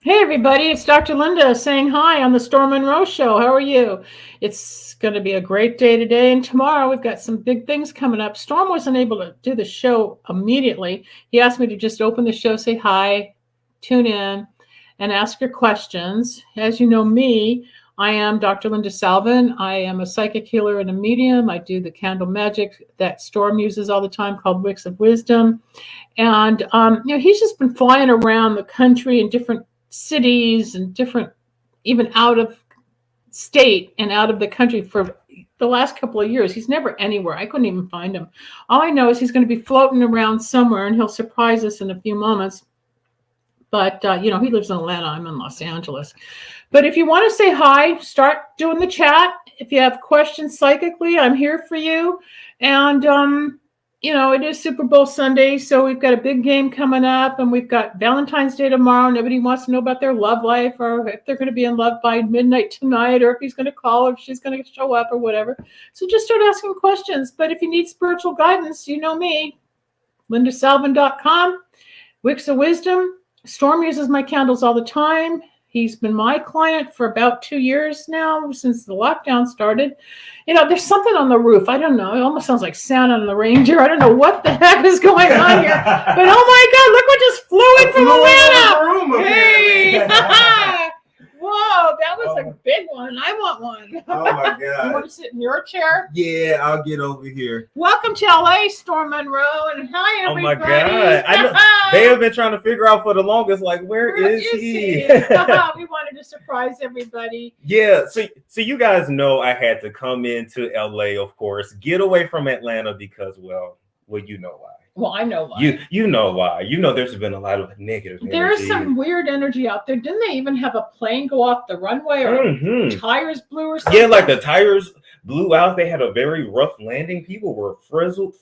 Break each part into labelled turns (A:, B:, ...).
A: Hey everybody, it's Dr. Linda saying hi on the Storm Monroe Show. How are you? It's going to be a great day today and tomorrow. We've got some big things coming up. Storm wasn't able to do the show immediately. He asked me to just open the show, say hi, tune in, and ask your questions. As you know me, I am Dr. Linda Salvin. I am a psychic healer and a medium. I do the candle magic that Storm uses all the time called Wicks of Wisdom. And, he's just been flying around the country in different cities and different, even out of state and out of the country for the last couple of years. He's never anywhere. I couldn't even find him. All I know is he's going to be floating around somewhere and he'll surprise us in a few moments. But, he lives in Atlanta. I'm in Los Angeles. But if you want to say hi, start doing the chat. If you have questions psychically, I'm here for you. And, it is Super Bowl Sunday, so we've got a big game coming up, and we've got Valentine's Day tomorrow, and everybody wants to know about their love life, or if they're going to be in love by midnight tonight, or if he's going to call, or if she's going to show up, or whatever. So just start asking questions. But if you need spiritual guidance, you know me, lindasalvin.com, Wicks of Wisdom. Storm uses my candles all the time. He's been my client for about 2 years now, since the lockdown started. There's something on the roof. I don't know. It almost sounds like Santa and the reindeer. I don't know what the heck is going on here. But oh my God, look what just flew in from Atlanta. Hey! Whoa, that was a big one. I want one.
B: Oh my God.
A: You want to sit in your chair?
B: Yeah, I'll get over here.
A: Welcome to LA, Storm Monroe, and hi everybody.
B: Oh my God. I know, they have been trying to figure out for the longest, like, where is he?
A: We wanted to surprise everybody.
B: Yeah, so you guys know I had to come into LA, of course, get away from Atlanta because, well, you know why.
A: Well, I know why.
B: You know why. You know there's been a lot of negative energy.
A: There's some weird energy out there. Didn't they even have a plane go off the runway or tires blew or something?
B: Yeah, like the tires blew out. They had a very rough landing. People were frazzled.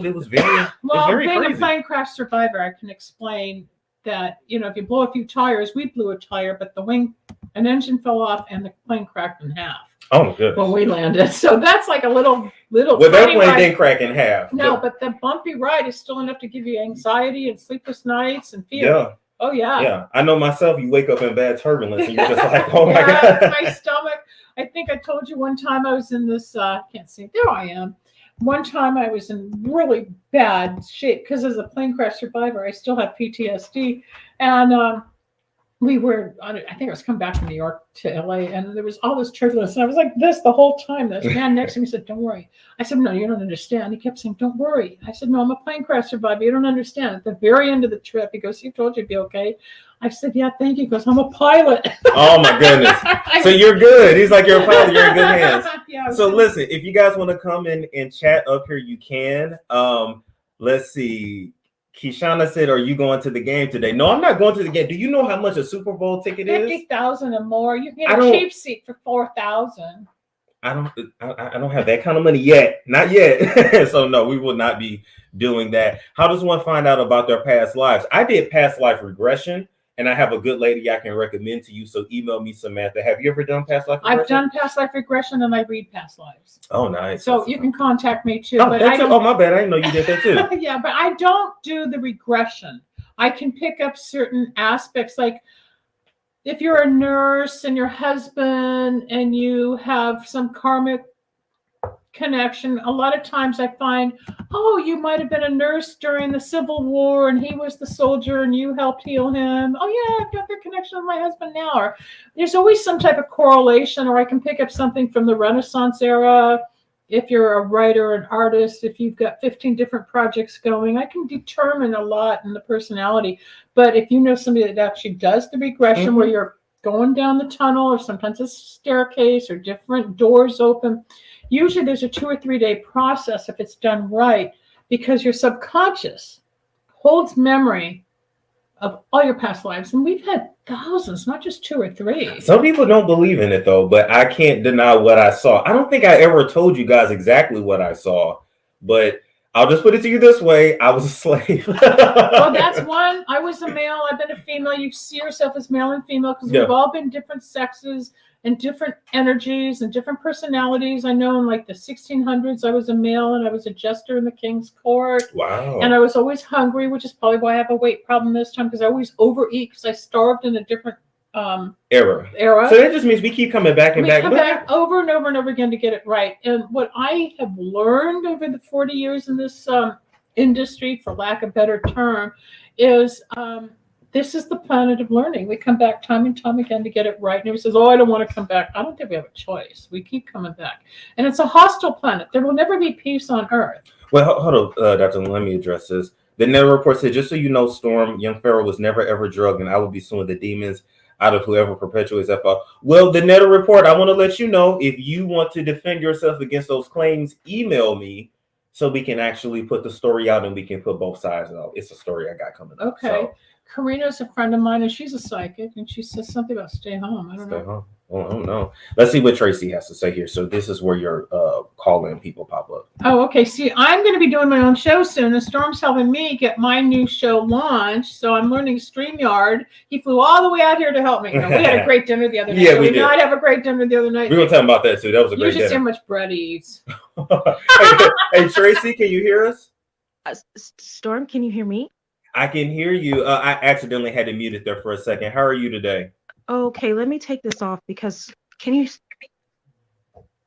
B: It was very
A: being
B: crazy.
A: A plane crash survivor, I can explain that, if you blow a few tires, we blew a tire, but an engine fell off and the plane cracked in half.
B: Oh my goodness.
A: When we landed. So that's like a little
B: well, that plane didn't crack in half.
A: No, but the bumpy ride is still enough to give you anxiety and sleepless nights and fear.
B: Yeah.
A: Oh yeah.
B: Yeah. I know myself, you wake up in bad turbulence and you're just like, oh my God.
A: My stomach. I think I told you one time I was in this can't see. There I am. One time I was in really bad shape because as a plane crash survivor, I still have PTSD. And we were, I think I was coming back from New York to LA, and there was all this turbulence. And I was like this the whole time. The man next to me said, don't worry. I said, no, you don't understand. He kept saying, don't worry. I said, no, I'm a plane crash survivor. You don't understand. At the very end of the trip, he goes, he told you to be okay. I said, yeah, thank you. He goes, I'm a pilot.
B: Oh, my goodness. So you're good. He's like, you're a pilot. You're in good hands.
A: Yeah,
B: so listen, if you guys want to come in and chat up here, you can. Let's see. Kishana said, are you going to the game today? No, I'm not going to the game. Do you know how much a Super Bowl ticket is?
A: 50,000 or more. You can get a cheap seat for 4,000.
B: I don't have that kind of money yet. Not yet. So no, we will not be doing that. How does one find out about their past lives? I did past life regression, and I have a good lady I can recommend to you. So email me, Samantha. Have you ever done past life regression?
A: I've done past life regression, and I read past lives.
B: Oh, nice.
A: So you can contact me too.
B: Oh, my bad. I didn't know you did that too.
A: Yeah, but I don't do the regression. I can pick up certain aspects, like if you're a nurse and your husband and you have some karmic connection, a lot of times I find, you might have been a nurse during the Civil War and he was the soldier and you helped heal him. Oh yeah, I've got the connection with my husband now. Or there's always some type of correlation, or I can pick up something from the Renaissance era. If you're a writer, an artist, if you've got 15 different projects going, I can determine a lot in the personality. But if you know somebody that actually does the regression where you're going down the tunnel, or sometimes it's a staircase or different doors open, usually there's a 2 or 3 day process if it's done right, because your subconscious holds memory of all your past lives. And we've had thousands, not just 2 or 3.
B: Some people don't believe in it though, but I can't deny what I saw. I don't think I ever told you guys exactly what I saw, but I'll just put it to you this way. I was a slave.
A: Well, that's one. I was a male. I've been a female. You see yourself as male and female because we've all been different sexes and different energies and different personalities. I know in like the 1600s, I was a male and I was a jester in the king's court.
B: Wow.
A: And I was always hungry, which is probably why I have a weight problem this time, because I always overeat because I starved in a different
B: era. So that just means we keep coming back and back.
A: We come back over and over and over again to get it right. And what I have learned over the 40 years in this industry, for lack of a better term, is this is the planet of learning. We come back time and time again to get it right. And everybody says, oh, I don't want to come back. I don't think we have a choice. We keep coming back. And it's a hostile planet. There will never be peace on Earth.
B: Well, hold on, Dr. Let me address this. The Nether report said, just so you know, Storm, young Pharaoh was never ever drugged, and I will be suing the demons out of whoever perpetuates that fault. Well, the Nether report, I want to let you know, if you want to defend yourself against those claims, email me so we can actually put the story out and we can put both sides out. It's a story I got coming up.
A: Okay.
B: So.
A: Karina's a friend of mine, and she's a psychic, and she says something about stay home. I don't know.
B: Home. Oh, I don't know. Let's see what Tracy has to say here. So this is where your call-in people pop up.
A: Oh, okay. See, I'm going to be doing my own show soon, and Storm's helping me get my new show launched. So I'm learning StreamYard. He flew all the way out here to help me. You know, we had a great dinner the other night.
B: Yeah, we did.
A: Not have a great dinner the other night.
B: We were talking about that too. That was a great dinner.
A: You should see how much bread he eats.
B: Hey, Tracy, can you hear us?
C: Storm, can you hear me?
B: I can hear you. I accidentally had to mute it there for a second. How are you today?
C: Okay, let me take this off because can you?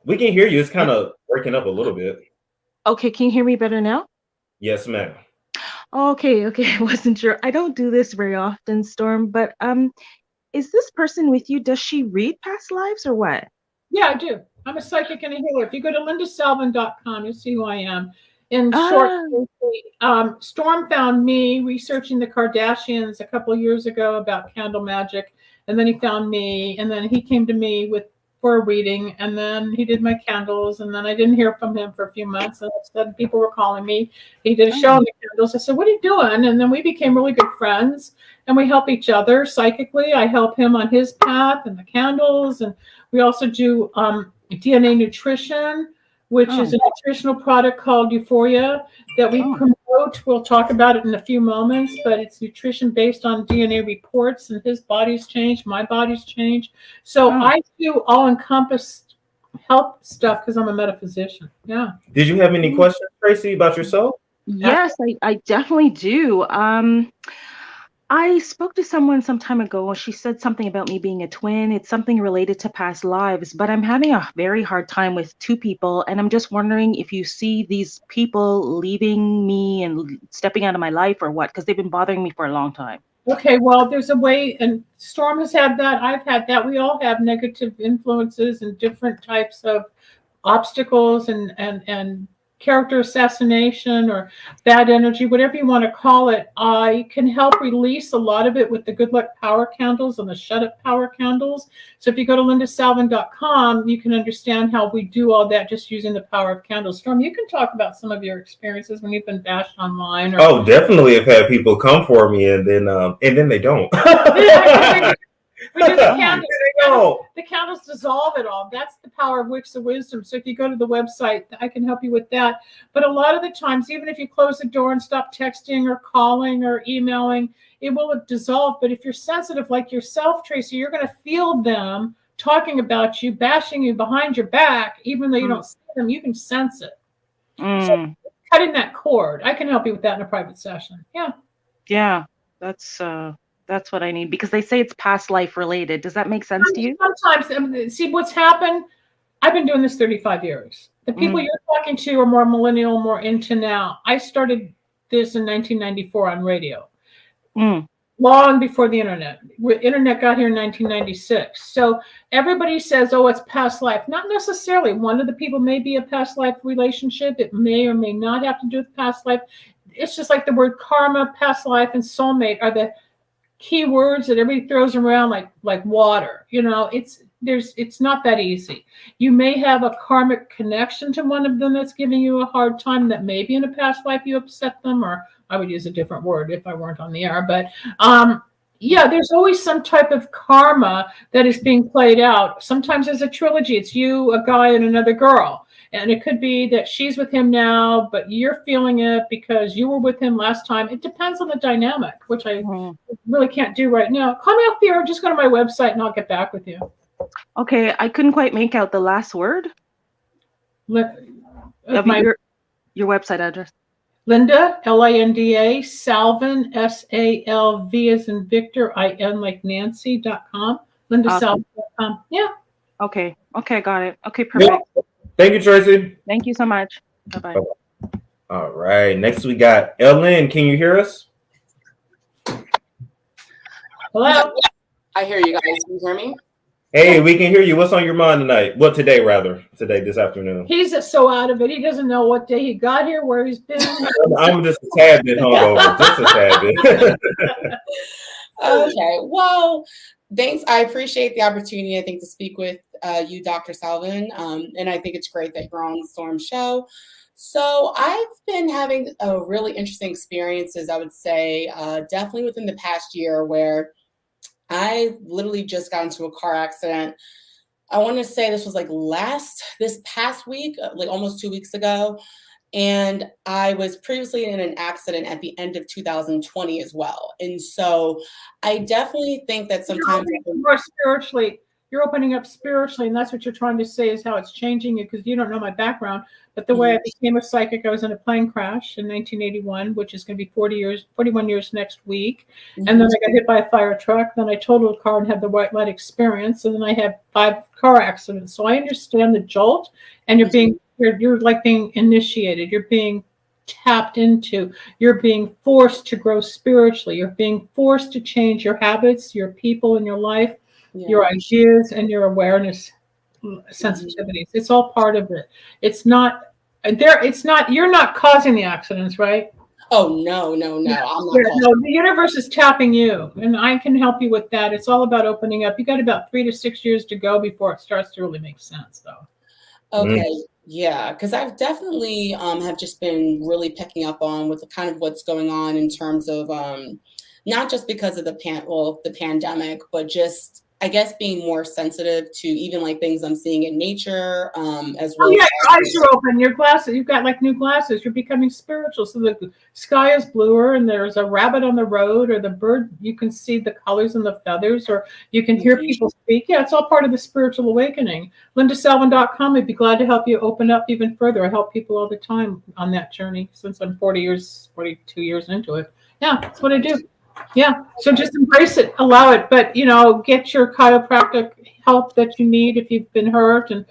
B: We can hear you. It's kind of breaking up a little bit.
C: Okay, can you hear me better now?
B: Yes, ma'am.
C: Okay. I wasn't sure. I don't do this very often, Storm, but is this person with you? Does she read past lives or what?
A: Yeah, I do. I'm a psychic and a healer. If you go to lindasalvin.com, you'll see who I am. In short, Storm found me researching the Kardashians a couple of years ago about candle magic, and then he found me, and then he came to me for a reading, and then he did my candles, and then I didn't hear from him for a few months, and instead people were calling me. He did a show on the candles. I said, what are you doing? And then we became really good friends, and we help each other psychically. I help him on his path and the candles, and we also do DNA nutrition, which is a nutritional product called Euphoria that we promote. We'll talk about it in a few moments, but it's nutrition based on DNA reports, and his body's changed, my body's changed. So I do all-encompassed health stuff because I'm a metaphysician. Yeah.
B: Did you have any questions, Tracy, about yourself?
C: Yes, I definitely do. I spoke to someone some time ago, and she said something about me being a twin. It's something related to past lives, but I'm having a very hard time with two people, and I'm just wondering if you see these people leaving me and stepping out of my life or what, because they've been bothering me for a long time.
A: Okay, well, there's a way, and Storm has had that. I've had that. We all have negative influences and different types of obstacles and character assassination or bad energy, whatever you want to call it. I can help release a lot of it with the Good Luck Power Candles and the Shut Up Power Candles. So if you go to lindasalvin.com, you can understand how we do all that just using the power of candles. Storm, you can talk about some of your experiences when you've been bashed online.
B: Oh, definitely. I've had people come for me and then they don't.
A: We do the candles. The candles dissolve it all. That's the power of wicks of wisdom. So if you go to the website, I can help you with that. But a lot of the times, even if you close the door and stop texting or calling or emailing, it will dissolve. But if you're sensitive like yourself, Tracy, you're going to feel them talking about you, bashing you behind your back, even though you don't see them. You can sense it. So cutting that cord, I can help you with that in a private session.
C: Yeah, that's what I need, because they say it's past life related. Does that make sense to you?
A: Sometimes. See, what's happened, I've been doing this 35 years. The people you're talking to are more millennial, more into now. I started this in 1994 on radio, long before the internet. Internet got here in 1996. So everybody says, oh, it's past life. Not necessarily. One of the people may be a past life relationship. It may or may not have to do with past life. It's just like the word karma, past life, and soulmate are the key words that everybody throws around like water. You know, it's not that easy. You may have a karmic connection to one of them that's giving you a hard time, that maybe in a past life you upset them, or I would use a different word if I weren't on the air. But there's always some type of karma that is being played out. Sometimes there's a trilogy. It's you, a guy, and another girl. And it could be that she's with him now, but you're feeling it because you were with him last time. It depends on the dynamic, which I really can't do right now. Call me off the air. Just go to my website and I'll get back with you.
C: Okay, I couldn't quite make out the last word.
A: Your
C: your website address.
A: Linda, Linda, Salvin, SALV as in Victor, IN like Nancy.com. LindaSalvin.com. Yeah.
C: Okay. Okay, got it. Okay,
B: Yep.
C: perfect.
B: Thank you, Tracy.
C: Thank you so much. Bye-bye.
B: All right. Next, we got Ellen. Can you hear us?
A: Hello.
D: I hear you guys. Can you hear me?
B: Hey, we can hear you. What's on your mind tonight? Well, today, rather. Today, this afternoon.
A: He's so out of it. He doesn't know what day he got here, where he's been.
B: I'm just a tad bit hungover. Just a tad bit.
D: Okay. Well, thanks. I appreciate the opportunity, I think, to speak with you, Dr. Salvin. And I think it's great that you're on the Storm Show. So I've been having a really interesting experiences, I would say, definitely within the past year, where I literally just got into a car accident. I want to say this was like this past week, like almost 2 weeks ago. And I was previously in an accident at the end of 2020 as well. And so I definitely think that sometimes
A: you're opening up spiritually, and that's what you're trying to say is how it's changing you, because you don't know my background. But the way I became a psychic, I was in a plane crash in 1981, which is going to be 41 years next week. And then I got hit by a fire truck. Then I totaled a car and had the white light experience. And then I had 5 car accidents. So I understand the jolt, and you're like being initiated. You're being tapped into. You're being forced to grow spiritually. You're being forced to change your habits, your people in your life, your ideas, and your awareness sensitivities. It's all part of it. It's not you're not causing the accidents, right?
D: Oh, no. I'm not.
A: No, the universe is tapping you, and I can help you with that. It's all about opening up. You got about 3 to 6 years to go before it starts to really make sense, though.
D: Okay. Yeah, because I've definitely have just been really picking up on with kind of what's going on in terms of not just because of the pandemic, but just I guess being more sensitive to even like things I'm seeing in nature, as well.
A: Oh, yeah, your eyes are open. Your glasses, you've got like new glasses. You're becoming spiritual. So the sky is bluer, and there's a rabbit on the road, or the bird. You can see the colors and the feathers, or you can hear people speak. Yeah, it's all part of the spiritual awakening. LindaSalvin.com. I'd be glad to help you open up even further. I help people all the time on that journey since I'm 42 years into it. Yeah, that's what I do. Yeah. So just embrace it, allow it, but, get your chiropractic help that you need if you've been hurt, and,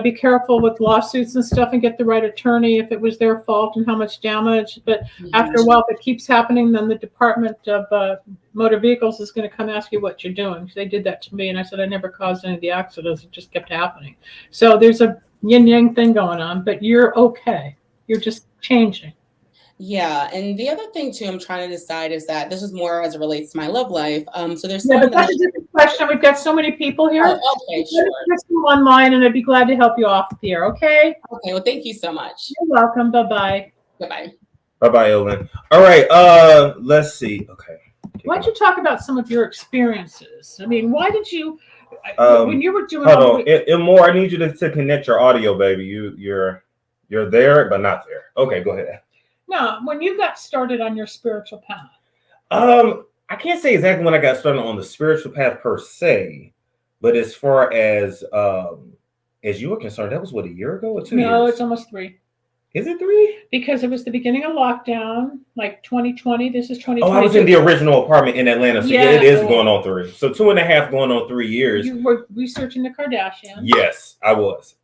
A: be careful with lawsuits and stuff, and get the right attorney if it was their fault and how much damage. But after a while, if it keeps happening, then the Department of Motor Vehicles is going to come ask you what you're doing. They did that to me, and I said I never caused any of the accidents. It just kept happening. So there's a yin-yang thing going on, but you're okay. You're just changing.
D: Yeah, and the other thing too, I'm trying to decide is that this is more as it relates to my love life. So there's
A: but that's a different question. We've got so many people here.
D: Oh, okay, sure.
A: Just online, and I'd be glad to help you off here. Okay.
D: Okay. Well, thank you so much.
A: You're welcome. Bye-bye.
D: Bye-bye.
B: Bye-bye, Ellen. All right. Let's see. Okay.
A: Why don't you talk about some of your experiences? I mean, why did you when you were doing?
B: Hold on, more. I need you to connect your audio, baby. You're there, but not there. Okay, go ahead.
A: No, when you got started on your spiritual path.
B: I can't say exactly when I got started on the spiritual path per se, but as far as you were concerned, that was what, a year ago or 2 years?
A: No, it's almost 3.
B: Is it 3?
A: Because it was the beginning of lockdown, like 2020. This is 2020.
B: Oh, I was in the original apartment in Atlanta. So yeah, it is going on 3. So 2.5 going on 3 years.
A: You were researching the Kardashians.
B: Yes, I was.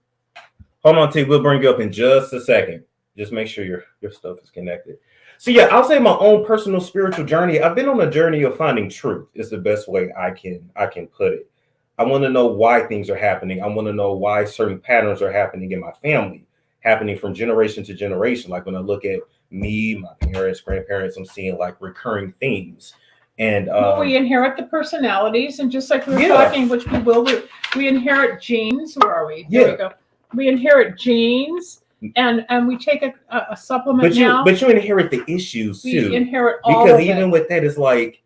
B: Hold on, T. We'll bring you up in just a second. Just make sure your stuff is connected. So yeah, I'll say my own personal spiritual journey. I've been on a journey of finding truth. Is the best way I can put it. I want to know why things are happening. I want to know why certain patterns are happening in my family, happening from generation to generation. Like when I look at me, my parents, grandparents, I'm seeing like recurring themes. And
A: we inherit the personalities, and just like we were talking, which we will do, we inherit genes. Where are we? There we go. We inherit genes. And we take a supplement
B: but you inherit the issues too.
A: We inherit all
B: because
A: of
B: even
A: it.
B: with that, it's like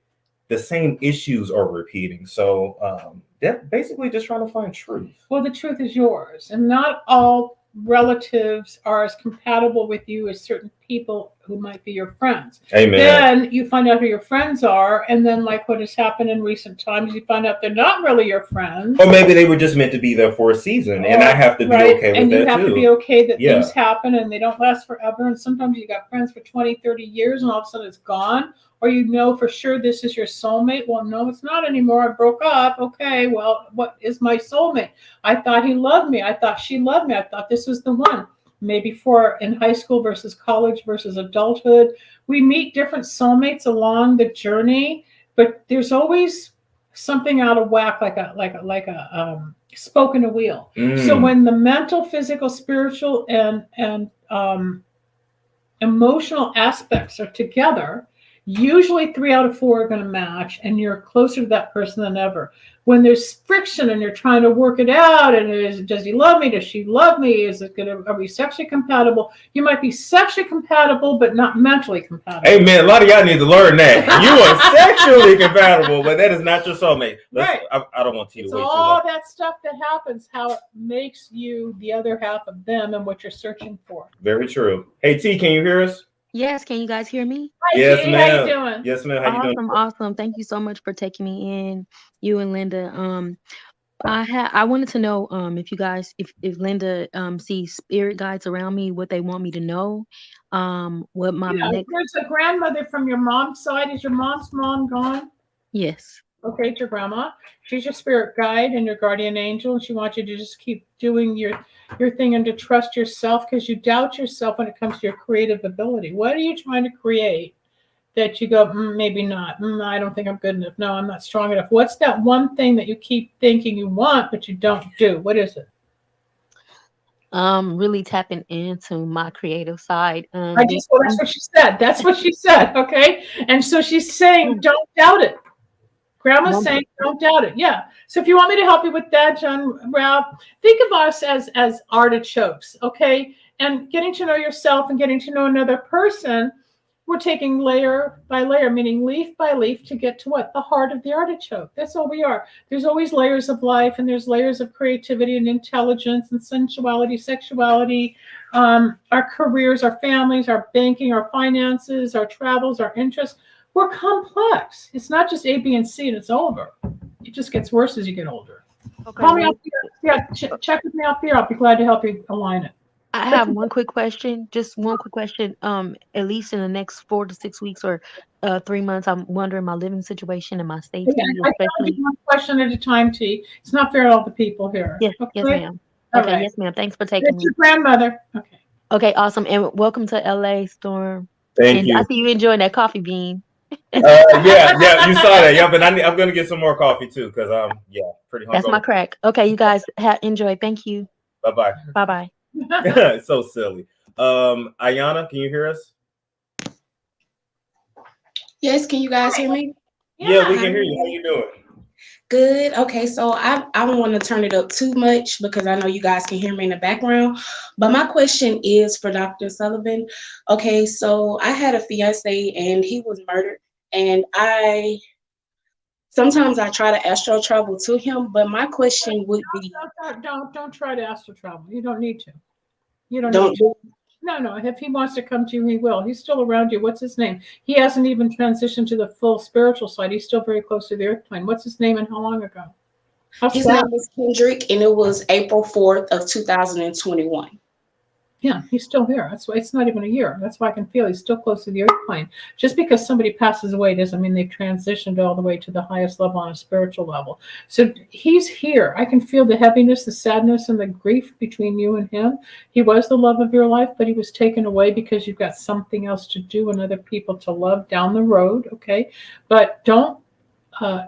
B: the same issues are repeating. So that basically just trying to find truth.
A: Well, the truth is yours, and not all relatives are as compatible with you as certain people who might be your friends.
B: Amen.
A: Then you find out who your friends are, and then like what has happened in recent times, you find out they're not really your friends.
B: Or maybe they were just meant to be there for a season, and I have to be okay with that too.
A: And you have to be okay that things happen and they don't last forever. And sometimes you got friends for 20, 30 years and all of a sudden it's gone. Or you know for sure this is your soulmate. Well, no, it's not anymore. I broke up. Okay, well, what is my soulmate? I thought he loved me. I thought she loved me. I thought this was the one. Maybe for in high school versus college versus adulthood. We meet different soulmates along the journey, but there's always something out of whack, like a spoke in a wheel. So when the mental, physical, spiritual, and emotional aspects are together, usually 3 out of 4 are going to match, and you're closer to that person than ever. When there's friction and you're trying to work it out, and does he love me? Does she love me? Are we sexually compatible? You might be sexually compatible, but not mentally compatible.
B: Hey man, a lot of y'all need to learn that. You are sexually compatible, but that is not your soulmate.
A: Right.
B: I don't want to wait too long.
A: All that stuff that happens, how it makes you the other half of them and what you're searching for.
B: Very true. Hey T, can you hear us?
E: Yes, can you guys hear me?
A: Hi,
B: Yes,
A: T,
B: ma'am.
A: how you doing?
B: Yes, ma'am. How you doing?
E: Awesome. Thank you so much for taking me in, you and Linda. I wanted to know if you guys, if Linda sees spirit guides around me, what they want me to know. What my next.
A: There's a grandmother from your mom's side. Is your mom's mom gone?
E: Yes.
A: Okay, it's your grandma. She's your spirit guide and your guardian angel, and she wants you to just keep doing your thing and to trust yourself, because you doubt yourself when it comes to your creative ability. What are you trying to create that you go, maybe not, I don't think I'm good enough, no, I'm not strong enough? What's that one thing that you keep thinking you want but you don't do? What is it?
E: Really tapping into my creative side.
A: That's what she said. That's what she said. Okay. And so she's saying, don't doubt it. Grandma's saying, don't doubt it. Yeah. So if you want me to help you with that, John, Ralph, think of us as artichokes. Okay. And getting to know yourself and getting to know another person, we're taking layer by layer, meaning leaf by leaf, to get to what? The heart of the artichoke. That's all we are. There's always layers of life, and there's layers of creativity and intelligence and sensuality, sexuality, our careers, our families, our banking, our finances, our travels, our interests. We're complex. It's not just A, B, and C, and it's over. It just gets worse as you get older. Okay. Call me up here. Yeah, check with me up here. I'll be glad to help you align it.
E: I have one quick question. Just one quick question. At least in the next 4 to 6 weeks or 3 months, I'm wondering my living situation and my safety.
A: I can do one question at a time, T. It's not fair to all the people here.
E: Yes,
A: okay?
E: Yes, ma'am.
A: Okay,
E: right. Yes, ma'am. Thanks for taking
A: me. It's your grandmother. Okay.
E: Okay, awesome. And welcome to LA, Storm.
B: Thank you.
E: I see you enjoying that coffee bean.
B: Yeah, you saw that. Yeah, but I'm gonna get some more coffee too, because pretty hungry.
E: That's my crack. Okay, you guys enjoy. Thank you.
B: Bye.
E: Bye.
B: So silly. Ayana, can you hear us?
F: Yes, can you guys hear me?
B: Yeah, we can hear you. How you doing?
F: Good. Okay, so I don't want to turn it up too much because I know you guys can hear me in the background. But my question is for Dr. Sullivan. Okay, so I had a fiance and he was murdered, and sometimes I try to astral travel to him, but my question would be,
A: don't try to astral travel. You don't need to. You don't need to. No. If he wants to come to you, he will. He's still around you. What's his name? He hasn't even transitioned to the full spiritual side. He's still very close to the earth plane. What's his name and how long ago?
F: His name was Kendrick, and it was April 4th of 2021.
A: Yeah, he's still here. That's why it's not even a year. That's why I can feel he's still close to the earth plane. Just because somebody passes away doesn't mean they've transitioned all the way to the highest level on a spiritual level. So he's here. I can feel the heaviness, the sadness, and the grief between you and him. He was the love of your life, but he was taken away because you've got something else to do and other people to love down the road, okay? But don't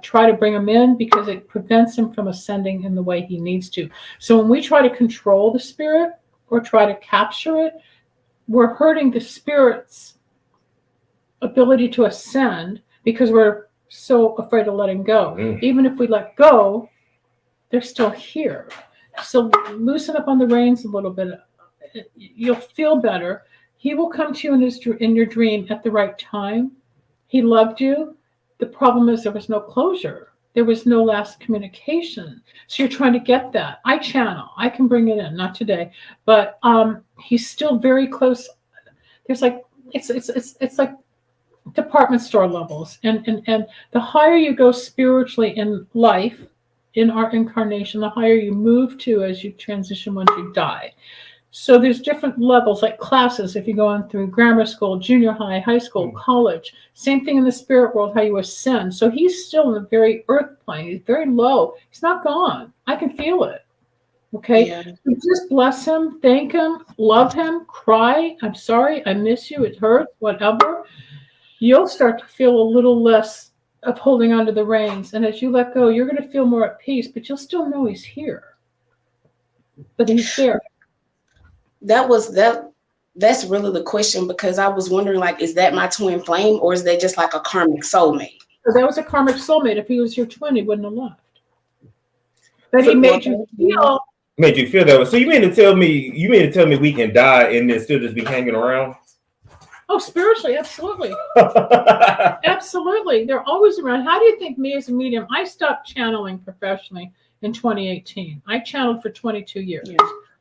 A: try to bring him in, because it prevents him from ascending in the way he needs to. So when we try to control the spirit, or try to capture it, we're hurting the spirit's ability to ascend because we're so afraid of letting go. Even if we let go, they're still here. So loosen up on the reins a little bit. You'll feel better. He will come to you in your dream at the right time. He loved you. The problem is there was no closure. There was no last communication. So you're trying to get that. I channel. I can bring it in. Not today. But he's still very close. There's like it's like department store levels, and the higher you go spiritually in life, in our incarnation, the higher you move to as you transition once you die. So there's different levels, like classes, if you go on through grammar school, junior high, high school, college. Same thing in the spirit world, how you ascend. So he's still in the very earth plane. He's very low. He's not gone. I can feel it. Okay?
F: Yeah.
A: So just bless him, thank him, love him, cry. I'm sorry, I miss you, it hurts, whatever. You'll start to feel a little less of holding onto the reins. And as you let go, you're going to feel more at peace, but you'll still know he's here. But he's there.
F: That's really the question, because I was wondering, like, is that my twin flame, or is that just like a karmic soulmate?
A: So that was a karmic soulmate. If he was your twin, he wouldn't have left. But he made you feel.
B: Made you feel that way. So you mean to tell me we can die and then still just be hanging around?
A: Oh, spiritually, absolutely. Absolutely. They're always around. How do you think me as a medium, I stopped channeling professionally in 2018. I channeled for 22 years.
F: Yeah.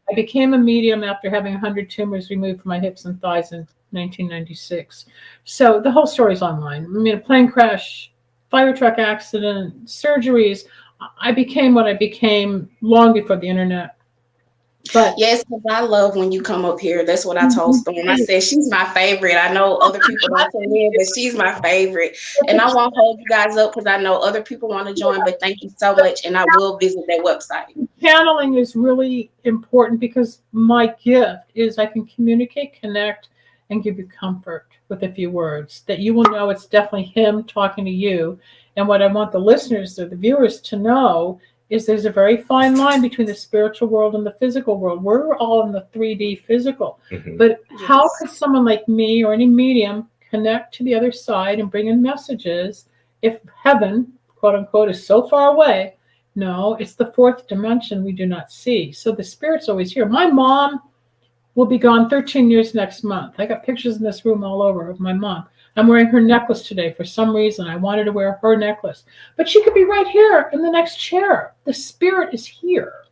A: I became a medium after having 100 tumors removed from my hips and thighs in 1996. So the whole story's online. I mean, a plane crash, fire truck accident, surgeries. I became what I became long before the internet. But
F: yes, because I love when you come up here. That's what I told Storm. I said she's my favorite. I know other people don't say it, but she's my favorite. And I won't hold you guys up because I know other people want to join. But thank you so much, and I will visit that website.
A: Channeling is really important because my gift is I can communicate, connect, and give you comfort with a few words that you will know it's definitely him talking to you. And what I want the listeners or the viewers to know is there's a very fine line between the spiritual world and the physical world. We're all in the 3D physical. But how could someone like me or any medium connect to the other side and bring in messages if heaven, quote unquote, is so far away? No, it's the fourth dimension we do not see. So the spirit's always here. My mom will be gone 13 years next month. I got pictures in this room all over of my mom. I'm wearing her necklace today for some reason. I wanted to wear her necklace. But she could be right here in the next chair. The spirit is here.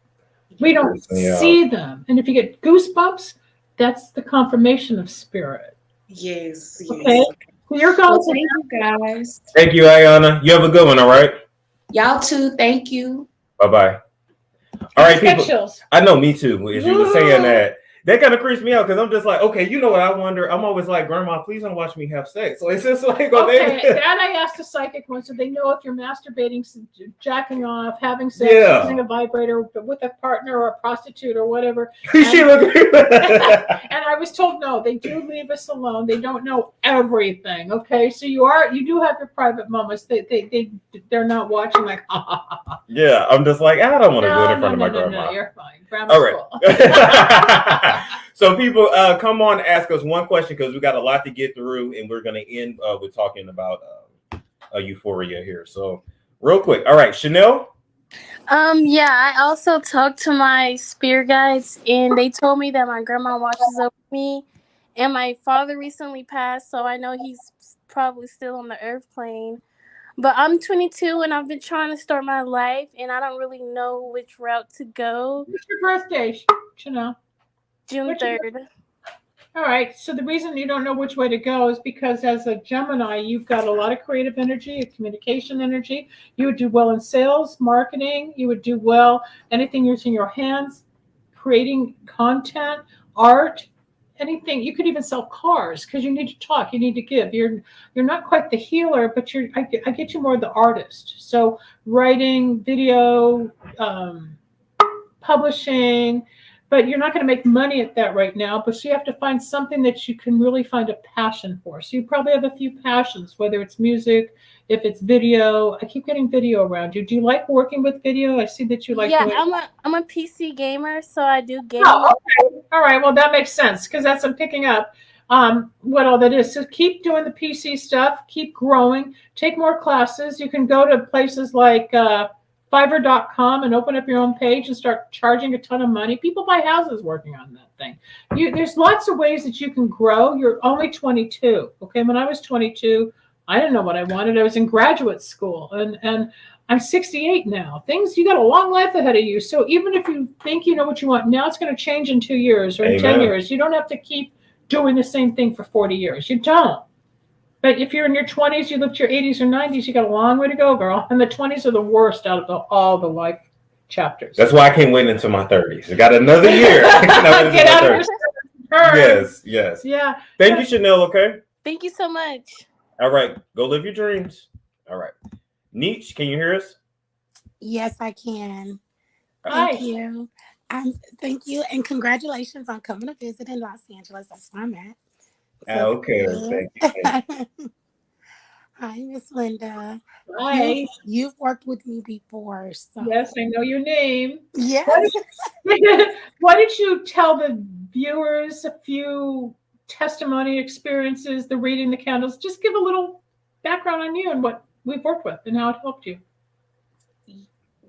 A: We don't see them. And if you get goosebumps, that's the confirmation of spirit.
F: Yes.
A: Okay? So you're going
F: thank you, guys.
B: Thank you, Ayana. You have a good one, all right?
F: Y'all too. Thank you.
B: Bye-bye. All right, people.
A: Chills.
B: I know, me too, as you were saying that. That kind of creeps me out because I'm just like, okay, you know what I wonder? I'm always like, Grandma, please don't watch me have sex. So it's just like,
A: okay, that I asked a psychic once, so they know if you're masturbating, jacking off, having sex, using a vibrator with a partner or a prostitute or whatever. And I was told no, they do leave us alone. They don't know everything. Okay, so you do have your private moments. They're not watching like.
B: Yeah, I'm just like, I don't want to do it in front of my grandma.
A: No, you're fine. Grandma's
B: all right. Cool. So people, come on, ask us one question because we got a lot to get through, and we're going to end with talking about Euphoria here. So real quick. All right, Chanel.
G: Yeah, I also talked to my spirit guides, and they told me that my grandma watches over me, and my father recently passed, so I know he's probably still on the earth plane. But I'm 22, and I've been trying to start my life, and I don't really know which route to go.
A: What's your birthday, Chanel?
G: June 3rd.
A: All right. So the reason you don't know which way to go is because as a Gemini, you've got a lot of creative energy, communication energy. You would do well in sales, marketing. You would do well anything using your hands, creating content, art, anything. You could even sell cars because you need to talk. You need to give. You're not quite the healer, but I get you more the artist. So writing, video, publishing. But you're not going to make money at that right now. But so you have to find something that you can really find a passion for. So you probably have a few passions, whether it's music, if it's video. I keep getting video around you. Do you like working with video? I see that you like.
G: Yeah, I'm a PC gamer, so I do gaming.
A: Oh, okay. All right. Well, that makes sense because that's I'm picking up what all that is. So keep doing the PC stuff. Keep growing. Take more classes. You can go to places like. Fiverr.com and open up your own page and start charging a ton of money. People buy houses working on that thing. There's lots of ways that you can grow. You're only 22. Okay. When I was 22, I didn't know what I wanted. I was in graduate school and I'm 68 now. You got a long life ahead of you. So even if you think you know what you want now, it's going to change in 2 years or in 10 years. You don't have to keep doing the same thing for 40 years. You don't. But if you're in your 20s, you live to your 80s or 90s, you got a long way to go, girl. And the 20s are the worst out of all the life chapters.
B: That's why I can't wait until my 30s. I got another year.
A: Get out of
B: Yes, yes.
A: Yeah.
B: Thank you, Chanel, okay?
G: Thank you so much.
B: All right. Go live your dreams. All right. Nietzsche, can you hear us?
H: Yes, I can.
A: Hi.
H: Thank you. Thank you, and congratulations on coming to visit in Los Angeles. That's where I'm at. So
B: Okay.
H: good.
B: Thank you.
H: Hi, Miss Linda.
A: Hi.
H: You've worked with me before, so
A: Yes, I know your name.
H: yes.
A: Why don't you tell the viewers a few testimony experiences, the reading the candles? Just give a little background on you and what we've worked with and how it helped you.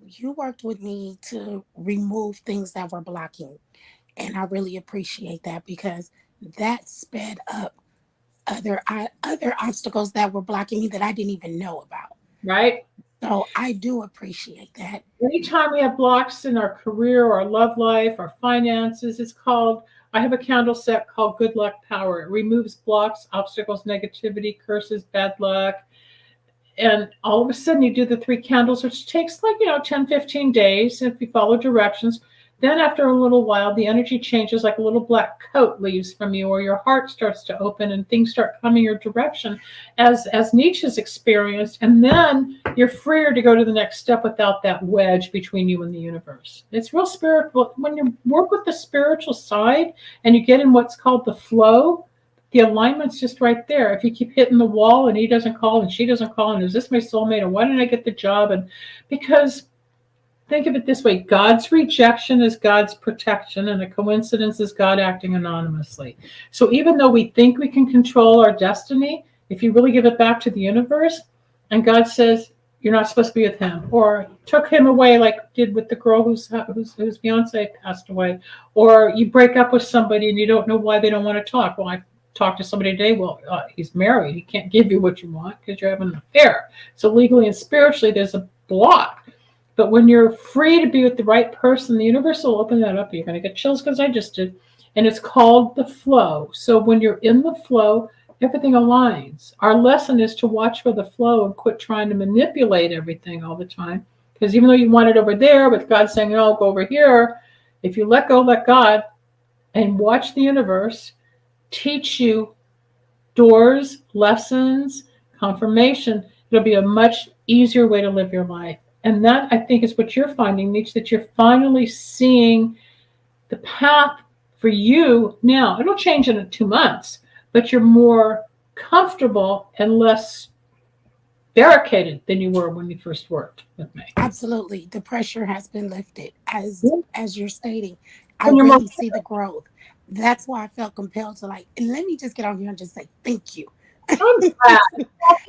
H: You worked with me to remove things that were blocking, and I really appreciate that because that sped up other obstacles that were blocking me that I didn't even know about.
A: Right?
H: So I do appreciate that.
A: Anytime we have blocks in our career or our love life, our finances, I have a candle set called Good Luck Power. It removes blocks, obstacles, negativity, curses, bad luck. And all of a sudden you do the 3 candles, which takes 10, 15 days if you follow directions. Then after a little while, the energy changes, like a little black coat leaves from you, or your heart starts to open and things start coming your direction as Nietzsche has experienced. And then you're freer to go to the next step without that wedge between you and the universe. It's real spiritual. When you work with the spiritual side and you get in what's called the flow, the alignment's just right there. If you keep hitting the wall and he doesn't call and she doesn't call, and is this my soulmate, and why didn't I get the job? And because think of it this way, God's rejection is God's protection, and a coincidence is God acting anonymously. So even though we think we can control our destiny, if you really give it back to the universe, and God says, you're not supposed to be with him, or took him away like did with the girl whose fiance passed away, or you break up with somebody and you don't know why they don't want to talk. Well, I talked to somebody today, he's married. He can't give you what you want because you're having an affair. So legally and spiritually, there's a block. But when you're free to be with the right person, the universe will open that up. You're going to get chills because I just did. And it's called the flow. So when you're in the flow, everything aligns. Our lesson is to watch for the flow and quit trying to manipulate everything all the time. Because even though you want it over there, but God's saying, no, go over here. If you let go, let God, and watch the universe teach you doors, lessons, confirmation, it'll be a much easier way to live your life. And that, I think, is what you're finding, Nietzsche, that you're finally seeing the path for you now. It'll change in 2 months, but you're more comfortable and less barricaded than you were when you first worked with me.
H: Absolutely. The pressure has been lifted, as you're stating. I really see the growth. That's why I felt compelled to let me just get on here and just say thank you.
A: I'm glad.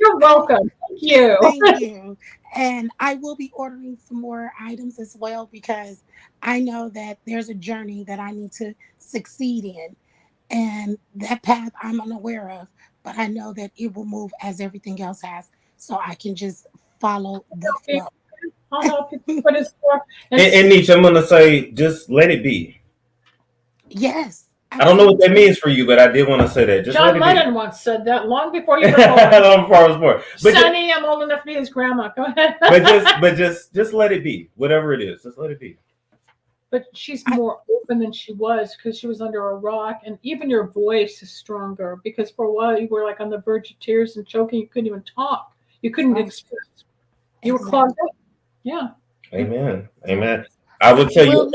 A: You're welcome. Thank you.
H: Thank you. And I will be ordering some more items as well, because I know that there's a journey that I need to succeed in. And that path I'm unaware of, but I know that it will move as everything else has. So I can just follow the flow.
A: I'll help you put it for.
B: And Nietzsche, I'm going to say, just let it be.
H: Yes.
B: I don't know what that means for you, but I did want to say that. Just
A: John Lennon once said that long before you were born. Sonny, I'm old enough to be his grandma. Go ahead.
B: but just let it be. Whatever it is, just let it be.
A: But she's more open than she was because she was under a rock, and even your voice is stronger because for a while you were like on the verge of tears and choking. You couldn't even talk. You couldn't express. You were clogged up. Yeah.
B: Amen. Amen. I will tell you.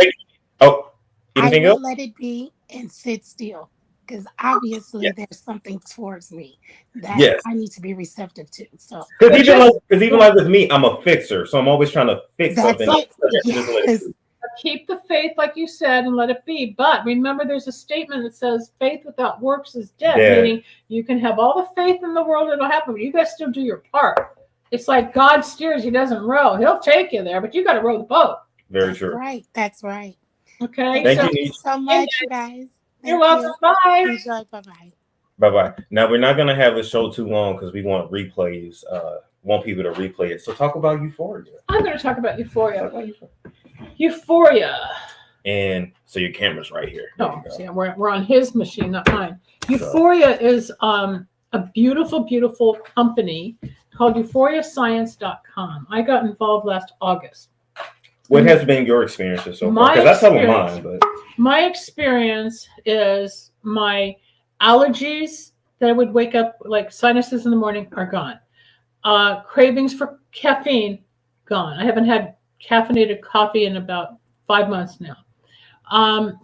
B: Anything else?
H: Let it be and sit still, because obviously there's something towards me that I need to be receptive to. So
B: because even like with me, I'm a fixer, so I'm always trying to fix something.
H: Yes.
A: Keep the faith, like you said, and let it be. But remember, there's a statement that says faith without works is dead. Meaning you can have all the faith in the world, it'll happen, but you guys still do your part. It's like God steers, he doesn't row. He'll take you there, but you got to row the boat.
B: Very true.
H: Right. That's right.
A: Okay.
H: Thank you so much, guys.
A: You're welcome. Bye.
H: Enjoy. Bye-bye.
B: Bye-bye. Now, we're not going to have the show too long because we want replays, want people to replay it. So talk about Euphoria.
A: I'm going to talk about Euphoria. Euphoria.
B: And so your camera's right here. There
A: Oh,
B: you go.
A: yeah, we're on his machine, not mine. Euphoria is a beautiful, beautiful company called euphoriascience.com. I got involved last August.
B: What has been your experiences so far? Because that's some of mine. But
A: my experience is my allergies that I would wake up like sinuses in the morning are gone. Cravings for caffeine, gone. I haven't had caffeinated coffee in about 5 months now.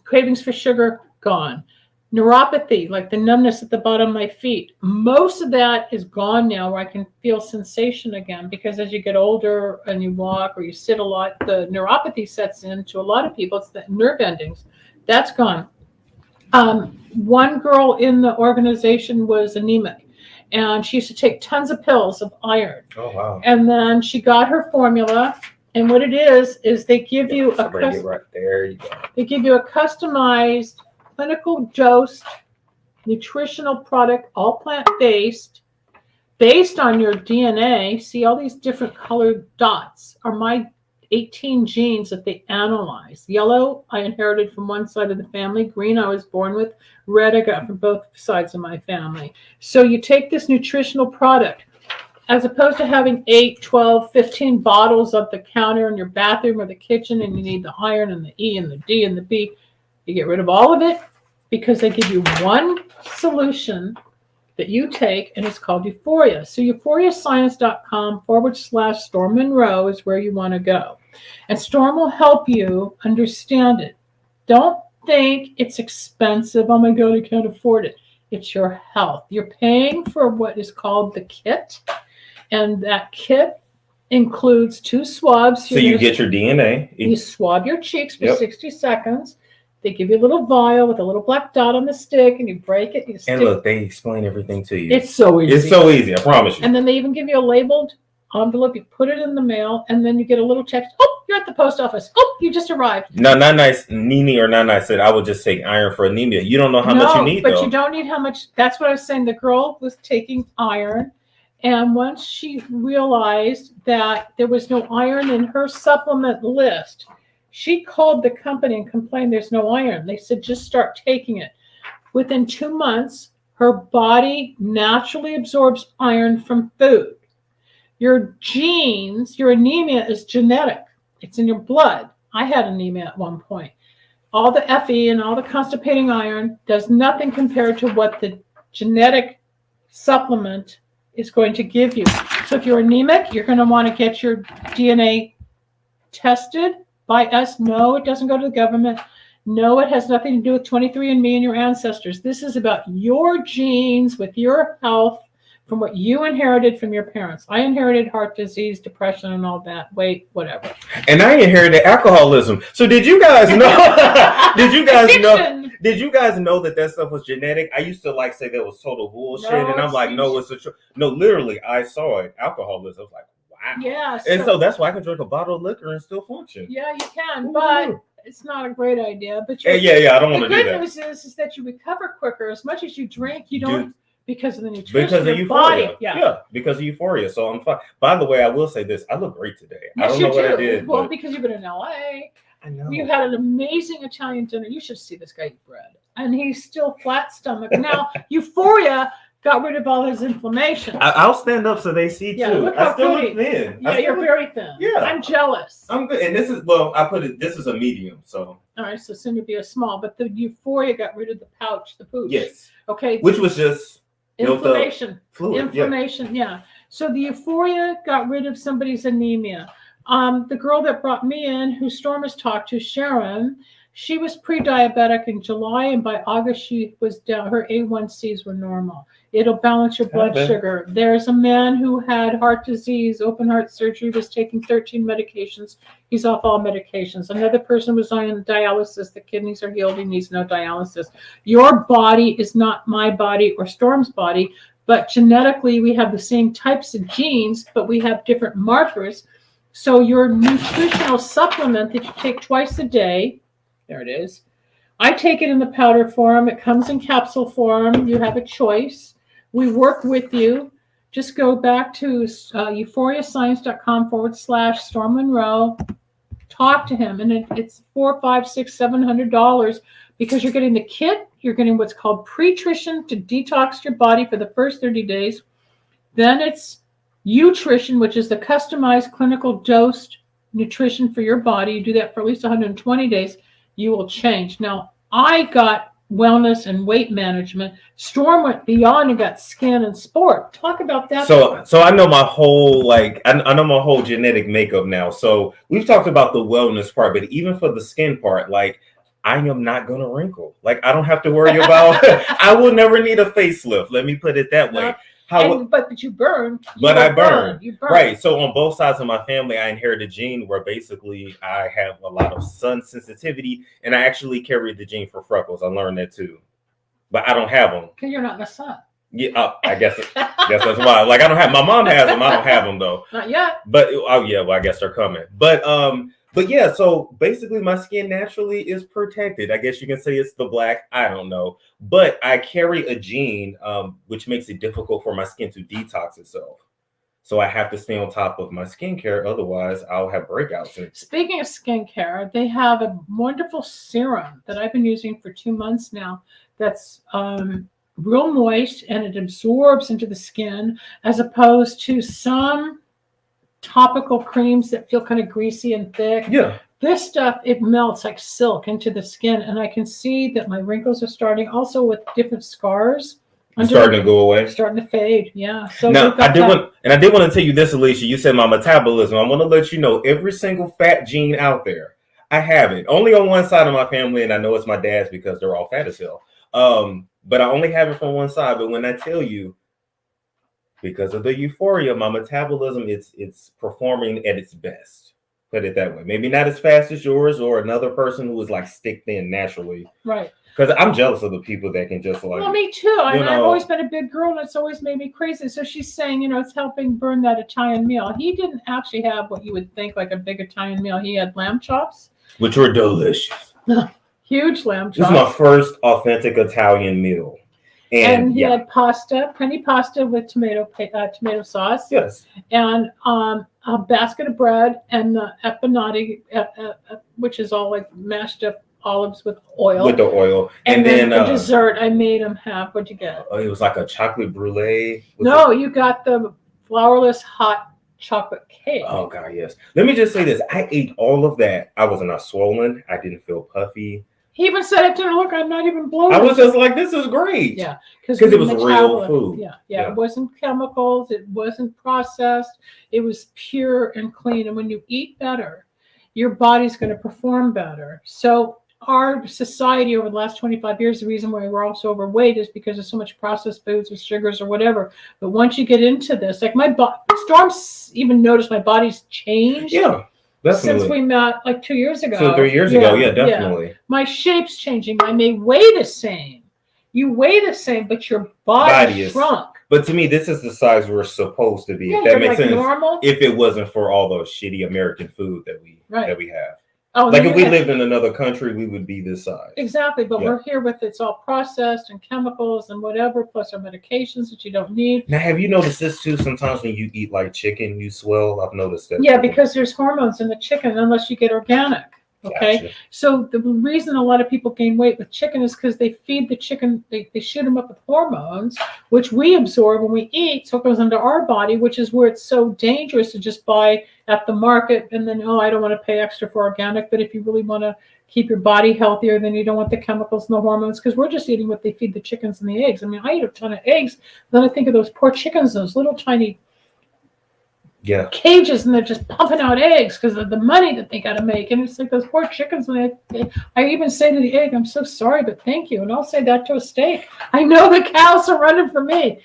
A: Cravings for sugar, gone. Neuropathy, like the numbness at the bottom of my feet, most of that is gone now, where I can feel sensation again, because as you get older and you walk or you sit a lot, the neuropathy sets in to a lot of people. It's the nerve endings. That's gone. One girl in the organization was anemic, and she used to take tons of pills of iron.
B: oh wow.
A: And then she got her formula, and what it is they give you
B: so bring it right there. You go.
A: they give you a customized clinical dosed nutritional product, all plant-based, based on your DNA. See, all these different colored dots are my 18 genes that they analyze. Yellow, I inherited from one side of the family. Green, I was born with. Red, I got from both sides of my family. So you take this nutritional product, as opposed to having 8, 12, 15 bottles on the counter in your bathroom or the kitchen, and you need the iron and the E and the D and the B. You get rid of all of it, because they give you one solution that you take, and it's called Euphoria. So euphoriascience.com/Storm Monroe is where you want to go. And Storm will help you understand it. Don't think it's expensive. Oh my God, I can't afford it. It's your health. You're paying for what is called the kit. And that kit includes 2 swabs.
B: So you get your DNA.
A: You swab your cheeks for 60 seconds. They give you a little vial with a little black dot on the stick, and you break it.
B: And look, they explain everything to you.
A: It's so easy.
B: It's so easy, I promise you.
A: And then they even give you a labeled envelope. You put it in the mail, and then you get a little text. Oh, you're at the post office. Oh, you just arrived.
B: No, not nice. Nini or not nice said I would just take iron for anemia. You don't know how much you need,
A: but
B: though.
A: You don't need how much. That's what I was saying. The girl was taking iron, and once she realized that there was no iron in her supplement list, she called the company and complained there's no iron. They said, just start taking it. Within 2 months, her body naturally absorbs iron from food. Your genes, your anemia is genetic. It's in your blood. I had anemia at one point. All the Fe and all the constipating iron does nothing compared to what the genetic supplement is going to give you. So if you're anemic, you're going to want to get your DNA tested by us. No, it doesn't go to the government. No, it has nothing to do with 23andMe and your ancestors. This is about your genes with your health from what you inherited from your parents. I inherited heart disease, depression, and all that. Weight, whatever.
B: And I inherited alcoholism. So did you guys know? Did you guys know that stuff was genetic? I used to say that was total bullshit, and I'm like, no, it's a truth. No, literally, I saw it. Alcoholism. I was like, wow.
A: Yeah.
B: And so that's why I can drink a bottle of liquor and still function.
A: Yeah, you can, but it's not a great idea. But
B: I don't want to do that.
A: The good news is that you recover quicker. As much as you drink, you don't, because of the nutrition.
B: Because of
A: Euphoria.
B: Body. Yeah, because of Euphoria. So I'm fine. By the way, I will say this. I look great today.
A: Yes,
B: I don't know what I did.
A: Well, because you've been in LA.
B: I know.
A: You had an amazing Italian dinner. You should see this guy eat bread. And he's still flat stomach. Now, Euphoria got rid of all his inflammation.
B: I'll stand up so they see too.
A: Look
B: I still look thin.
A: Yeah, you're very thin.
B: Yeah.
A: I'm jealous.
B: I'm good. And this is, this is a medium. So.
A: All right, so soon to be a small. But the Euphoria got rid of the pouch, the pooch.
B: Yes.
A: Okay.
B: Which was just
A: inflammation.
B: Fluid.
A: Inflammation, yeah. So the Euphoria got rid of somebody's anemia. The girl that brought me in, who Storm has talked to, Sharon, she was pre-diabetic in July, and by August she was down. Her A1Cs were normal. It'll balance your blood sugar. There's a man who had heart disease, open heart surgery, was taking 13 medications. He's off all medications. Another person was on dialysis. The kidneys are healed. He needs no dialysis. Your body is not my body or Storm's body, but genetically we have the same types of genes, but we have different markers. So your nutritional supplement that you take twice a day, there it is. I take it in the powder form. It comes in capsule form. You have a choice. We work with you. Just go back to euphoriascience.com/Storm Monroe. talk to him, and it's $400, $500, $600, $700 because you're getting the kit. You're getting what's called pre-trition to detox your body for the first 30 days. Then it's Eutrition, which is the customized clinical dosed nutrition for your body. You do that for at least 120 days. You will change. Now, I got wellness and weight management. Storm went beyond and got skin and sport. Talk about that.
B: So I know my whole I know my whole genetic makeup now. So we've talked about the wellness part, but even for the skin part, like I am not gonna wrinkle. Like I don't have to worry about. I will never need a facelift. Let me put it that way.
A: But you burn.
B: I burn. Right. So on both sides of my family, I inherited a gene where basically I have a lot of sun sensitivity, and I actually carry the gene for freckles. I learned that too, but I don't have them.
A: Because you're not in the sun.
B: Yeah, I guess that's why. Like I don't have. My mom has them. I don't have them though.
A: Not yet.
B: But oh yeah, well I guess they're coming. But yeah, so basically my skin naturally is protected. I guess you can say it's the black. I don't know. But I carry a gene which makes it difficult for my skin to detox itself. So I have to stay on top of my skincare. Otherwise, I'll have breakouts.
A: Speaking of skincare, they have a wonderful serum that I've been using for 2 months now that's real moist and it absorbs into the skin as opposed to some topical creams that feel kind of greasy and thick.
B: Yeah.
A: This stuff, it melts like silk into the skin, and I can see that my wrinkles are starting also with different scars.
B: Starting to go away.
A: Starting to fade, yeah. So
B: now I did want to tell you this, Alicia. You said my metabolism. I want to let you know every single fat gene out there, I have it. Only on one side of my family, and I know it's my dad's because they're all fat as hell. But I only have it from one side. But when I tell you, because of the euphoria, my metabolism it's performing at its best. Put it that way. Maybe not as fast as yours or another person who is like stick thin naturally.
A: Right.
B: Because I'm jealous of the people that can just like.
A: Well, me too. I've always been a big girl, and it's always made me crazy. So she's saying, it's helping burn that Italian meal. He didn't actually have what you would think like a big Italian meal. He had lamb chops,
B: which were delicious.
A: Huge lamb chops.
B: This is my first authentic Italian meal.
A: And he had pasta, penny pasta with tomato sauce.
B: Yes.
A: And a basket of bread and the empanada, which is all like mashed up olives with oil.
B: With the oil.
A: And then for dessert, I made him have, what'd you get?
B: Oh, it was like a chocolate brulee.
A: You got the flourless hot chocolate cake.
B: Oh, God, yes. Let me just say this. I ate all of that. I was not swollen. I didn't feel puffy.
A: He even said it didn't look, I'm not even bloated.
B: I was just like, this is great.
A: Yeah.
B: Because it was real food.
A: Yeah. It wasn't chemicals. It wasn't processed. It was pure and clean. And when you eat better, your body's going to perform better. So our society over the last 25 years, the reason why we're all so overweight is because there's so much processed foods with sugars or whatever. But once you get into this, like Storm's even noticed my body's changed.
B: Yeah. Definitely.
A: Since we met like 2 years ago.
B: So 3 years ago, yeah, definitely. Yeah.
A: My shape's changing. I may weigh the same. You weigh the same, but your body is shrunk.
B: But to me, this is the size we're supposed to be.
A: Yeah,
B: if that makes sense.
A: Normal.
B: If it wasn't for all the shitty American food that we have.
A: Oh,
B: like if we lived in another country, we would be this size.
A: Exactly, but we're here with it's all processed and chemicals and whatever, plus our medications that you don't need.
B: Now, have you noticed this too? Sometimes when you eat like chicken, you swell. I've noticed that.
A: Yeah, because there's hormones in the chicken unless you get organic. Okay, gotcha. So the reason a lot of people gain weight with chicken is because they feed the chicken, they shoot them up with hormones, which we absorb when we eat. So it goes into our body, which is where it's so dangerous to just buy at the market and then, I don't want to pay extra for organic. But if you really want to keep your body healthier, then you don't want the chemicals and the hormones because we're just eating what they feed the chickens and the eggs. I mean, I eat a ton of eggs. Then I think of those poor chickens, those little tiny cages, and they're just pumping out eggs because of the money that they got to make. And it's like those poor chickens. When I even say to the egg, I'm so sorry, but thank you. And I'll say that to a steak. I know the cows are running for me.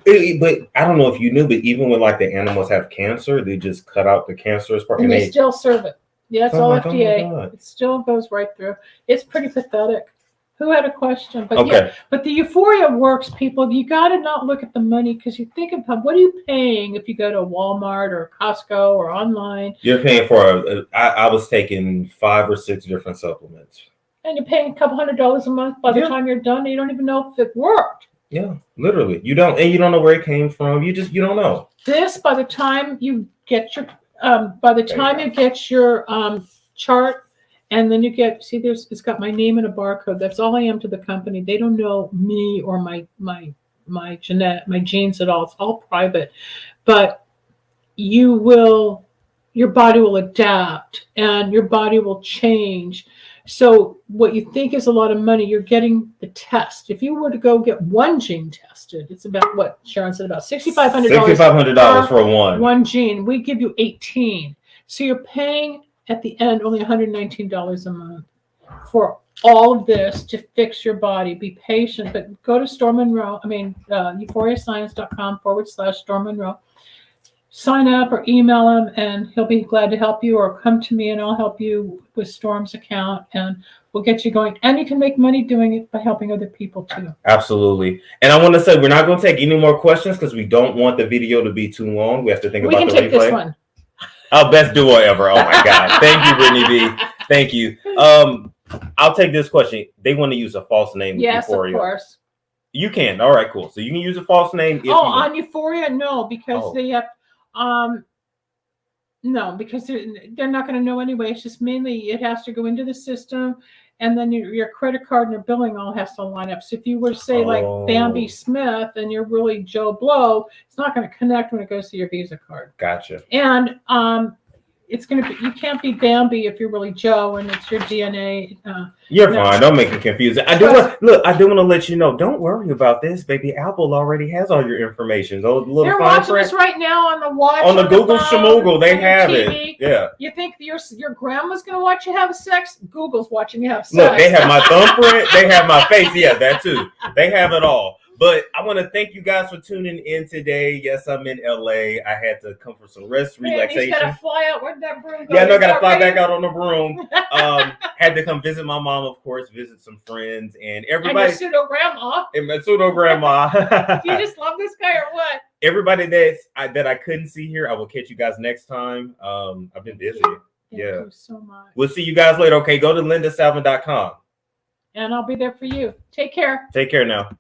B: But I don't know if you knew, but even when like the animals have cancer, they just cut out the cancerous part.
A: And they still serve it. Yeah, it's all FDA. It still goes right through. It's pretty pathetic. Who had a question? But but the euphoria works, people. You got to not look at the money because you think about what are you paying if you go to Walmart or Costco or online.
B: You're paying for I was taking 5 or 6 different supplements.
A: And you're paying a couple $100 a month by the time you're done. And you don't even know if it worked.
B: Yeah, literally. You don't know where it came from. You don't know.
A: This, by the time you get your chart, and then you get, see, it's got my name and a barcode. That's all I am to the company. They don't know me or my genes at all. It's all private. But your body will adapt and your body will change. So what you think is a lot of money, you're getting the test. If you were to go get one gene tested, it's about what Sharon said, about $6,500.
B: $6,500 for one
A: gene. We give you 18. So you're paying at the end only $119 a month for all of this to fix your body. Be patient, but go to euphoriascience.com/Storm Monroe. Sign up or email him and he'll be glad to help you, or come to me and I'll help you with Storm's account and we'll get you going. And you can make money doing it by helping other people too.
B: Absolutely. And I want to say, we're not going to take any more questions because we don't want the video to be too long. We have to think about the replay. We can take this one. Oh, best duo ever. Oh my God. Thank you, Brittany B. Thank you. I'll take this question. They want to use a false name.
A: Yes,
B: Euphoria.
A: Of course.
B: You can. All right, cool. So you can use a false name.
A: On Euphoria? No, because they have, no, because they're not going to know anyway. It's just mainly it has to go into the system, and then your credit card and your billing all has to line up. So if you were to say like Bambi Smith and you're really Joe Blow, it's not going to connect when it goes to your Visa card.
B: Gotcha.
A: And it's going to be, you can't be Bambi if you're really Joe and it's your DNA.
B: You're fine. Don't make it confusing. I do want to let you know, don't worry about this, baby. Apple already has all your information. Those little
A: They're watching us right now on the watch.
B: On the Google Schmoogle, they have it. Yeah.
A: You think your grandma's going to watch you have sex? Google's watching you have sex.
B: Look, they have my thumbprint. They have my face. Yeah, that too. They have it all. But I want to thank you guys for tuning in today. Yes, I'm in LA. I had to come for some rest, relaxation.
A: He's got to fly out. Where'd that broom go?
B: Yeah, no, got to fly back out on the broom. Had to come visit my mom, of course, visit some friends, and everybody.
A: And your pseudo grandma.
B: And my pseudo grandma.
A: You just love this guy or what?
B: Everybody that I couldn't see here, I will catch you guys next time. I've been busy. Thank
A: you so much.
B: We'll see you guys later. Okay, go to lindasalvin.com.
A: And I'll be there for you. Take care.
B: Take care now.